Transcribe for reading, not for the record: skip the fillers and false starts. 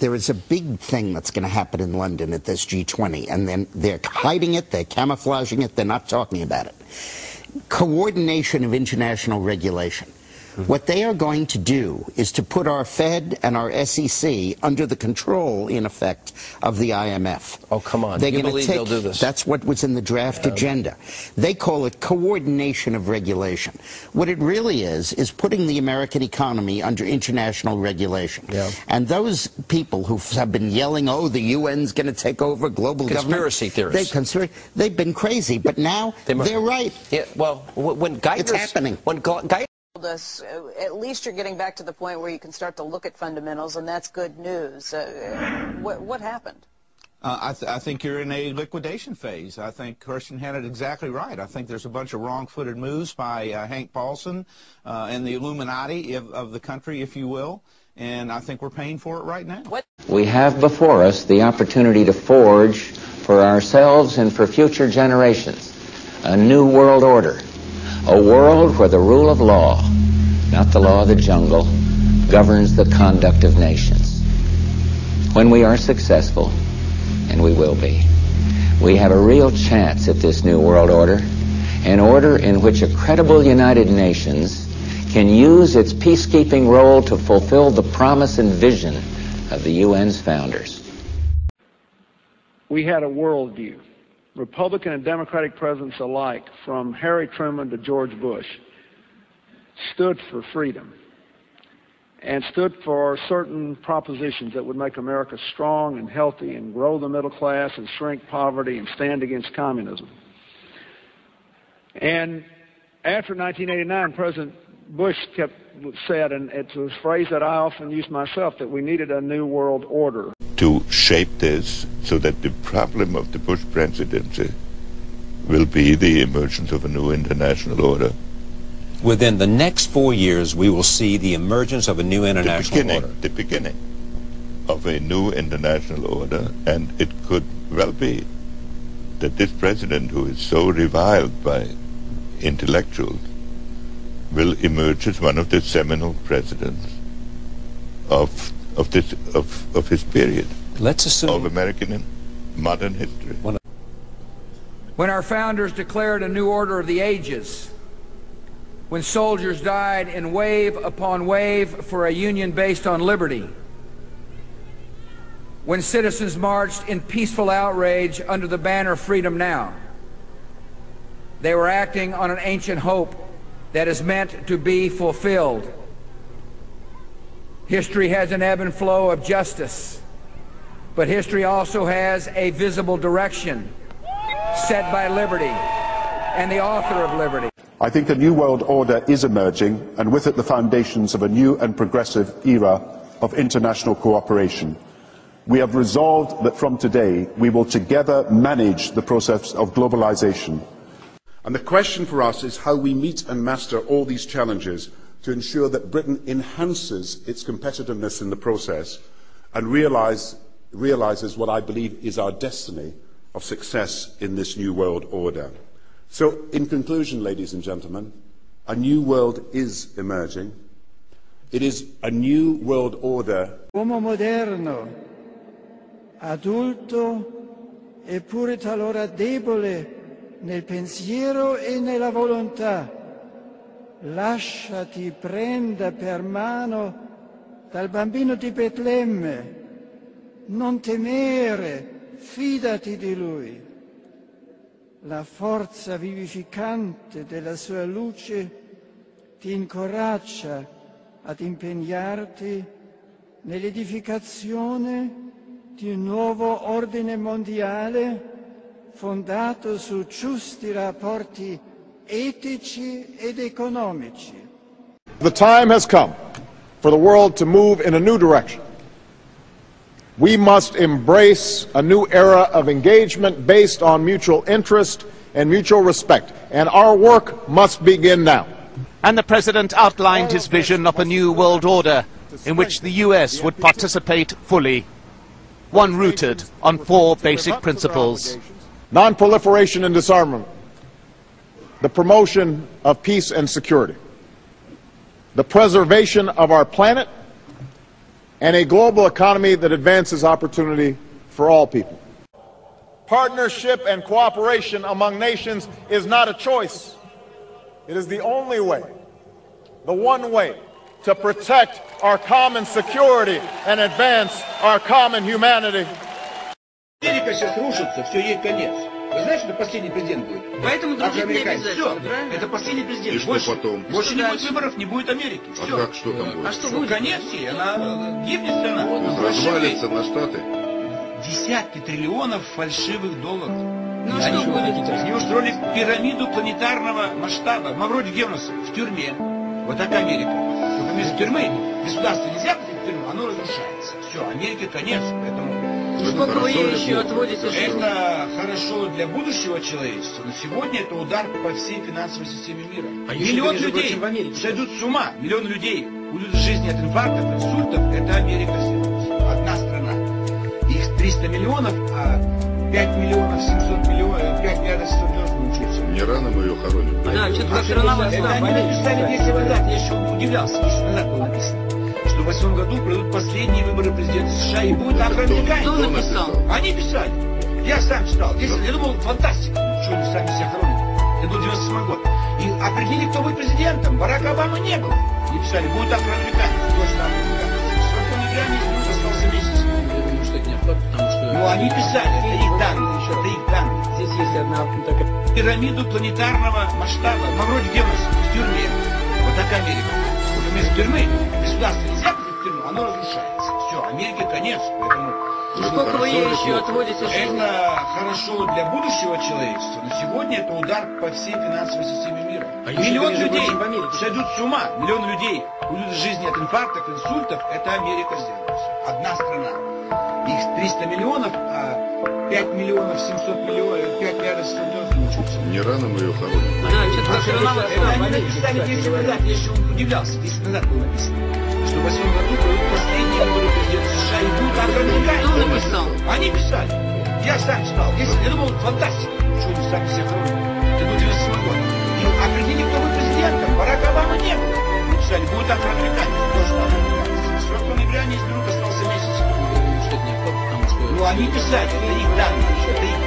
there is a big thing that's going to happen in London at this G20, and then they're hiding it, they're camouflaging it, they're not talking about it. Coordination of international regulation. What they are going to do is to put our Fed and our SEC under the control, in effect, of the IMF. Oh, come on. They're You gonna believe they'll do this? That's what was in the draft agenda. They call it coordination of regulation. What it really is putting the American economy under international regulation. Yeah. And those people who have been yelling, oh, the UN's going to take over global Conspiracy government. theorists. They've been crazy, but now they're right. Yeah, well, when Geithner's... It's happening. When Geithner us, at least you're getting back to the point where you can start to look at fundamentals, and that's good news. What happened? I think you're in a liquidation phase. I think Kirsten had it exactly right. I think there's a bunch of wrong-footed moves by Hank Paulson and the Illuminati of the country, if you will, and I think we're paying for it right now. We have before us the opportunity to forge for ourselves and for future generations a new world order. A world where the rule of law, not the law of the jungle, governs the conduct of nations. When we are successful, and we will be, we have a real chance at this new world order, an order in which a credible United Nations can use its peacekeeping role to fulfill the promise and vision of the UN's founders. We had a worldview. Republican and Democratic presidents alike, from Harry Truman to George Bush, stood for freedom and stood for certain propositions that would make America strong and healthy and grow the middle class and shrink poverty and stand against communism. And after 1989, President Bush said, and it's a phrase that I often use myself, that we needed a new world order. To shape this so that the problem of the Bush presidency will be the emergence of a new international order. Within the next 4 years, we will see the emergence of a new international order. The beginning of a new international order, and it could well be that this president, who is so reviled by intellectuals, will emerge as one of the seminal presidents of his period. Let's assume of American and modern history. When our founders declared a new order of the ages, when soldiers died in wave upon wave for a union based on liberty, when citizens marched in peaceful outrage under the banner Freedom Now, they were acting on an ancient hope that is meant to be fulfilled. History has an ebb and flow of justice, but history also has a visible direction set by liberty and the author of liberty. I think a new world order is emerging, and with it the foundations of a new and progressive era of international cooperation. We have resolved that from today we will together manage the process of globalization. And the question for us is how we meet and master all these challenges to ensure that Britain enhances its competitiveness in the process and realizes what I believe is our destiny of success in this new world order. So, in conclusion, ladies and gentlemen, a new world is emerging. It is a new world order. Uomo moderno, adulto, eppure talora debole nel pensiero e nella volontà. Lasciati prenda per mano dal bambino di Betlemme. Non temere, fidati di lui. La forza vivificante della sua luce ti incoraggia ad impegnarti nell'edificazione di un nuovo ordine mondiale fondato su giusti rapporti etici ed economici. The time has come for the world to move in a new direction. We must embrace a new era of engagement based on mutual interest and mutual respect, and our work must begin now. And the President outlined his vision of a new world order in which the US would participate fully, one rooted on 4 basic principles. Non-proliferation and disarmament, the promotion of peace and security, the preservation of our planet, and a global economy that advances opportunity for all people. Partnership and cooperation among nations is not a choice. It is the only way, the one way, to protect our common security and advance our common humanity. Америка сейчас рушится, все, ей конец. Вы знаете, что последний президент будет? Поэтому дружить не обязательно. Все, это последний президент. И что потом? Больше не будет выборов, не будет Америки. Все. А как, что там будет? А что будет? Конец ей, она гибнет страна. Развалится на Штаты. Десятки триллионов фальшивых долларов. Ну что будет? Они устроили пирамиду планетарного масштаба. Мавроди Гевнос в тюрьме. Вот такая Америка. Только вместо тюрьмы государство нельзя пойти в тюрьму, оно разрушается. Все, Америке конец. Поэтому сколько вы ей еще отводите? Это хорошо для будущего человечества, но сегодня это удар по всей финансовой системе мира. Миллион людей сойдут с ума. Миллион людей уйдут из жизни от инфарктов, инсультов. Это Америка сделала. Одна страна. Их 300 миллионов, а 5 миллионов 700 миллионов, 5 миллиардов 100 миллионов учатся. Не рано мы ее хороним. Да, что-то как рановато. Это они написали 10 лет назад. Я еще удивлялся. 10 лет назад было написано, что в 2008 году пройдут последние выборы президента США и будет афроамериканец. Кто написал? Они писали. Я сам читал. 10 лет. Я думал, фантастика. Что они сами себя хоронят. Это был 97 год. И определили, кто будет президентом. Барака Обамы не было. И писали, будет афроамериканец. Точно афроамериканец. Срок грани, остался месяц. Ну, они писали, это их данные, это их данные. Здесь есть одна такая... Пирамиду планетарного масштаба. Мавроди Гевнос в тюрьме. Вот такая Америка. Только вместо тюрьмы государство нельзя пойти в тюрьму, оно разрушается. Все, Америке конец. Поэтому сколько вы ей еще отводите? Это хорошо для будущего человечества, но сегодня это удар по всей финансовой системе мира. Миллион людей сойдут с ума. Миллион людей уйдут из жизни от инфарктов, инсультов. Это Америка сделала. Одна страна. Их 300 миллионов, а 5 миллионов 700 миллионов, 5 миллиардов 100 миллионов не учатся. Не рано мы ее хороним. Да, что-то как рановато. Это они написали 10 лет назад. Я еще удивлялся. 10 лет назад было написано, что в 2008 году пройдут последние выборы президента США и будет афроамериканец. Кто написал? Они писали. Я сам читал. 10 лет. Я думал, фантастика. Что они сами себя хоронят. Это был 97 год. И определили, кто будет президентом. Барака Обамы не было. Написали, будет афроамериканец. Точно афроамериканец. Срок ноября не изберут, остался месяц. Ну, они писали, это их данные, это их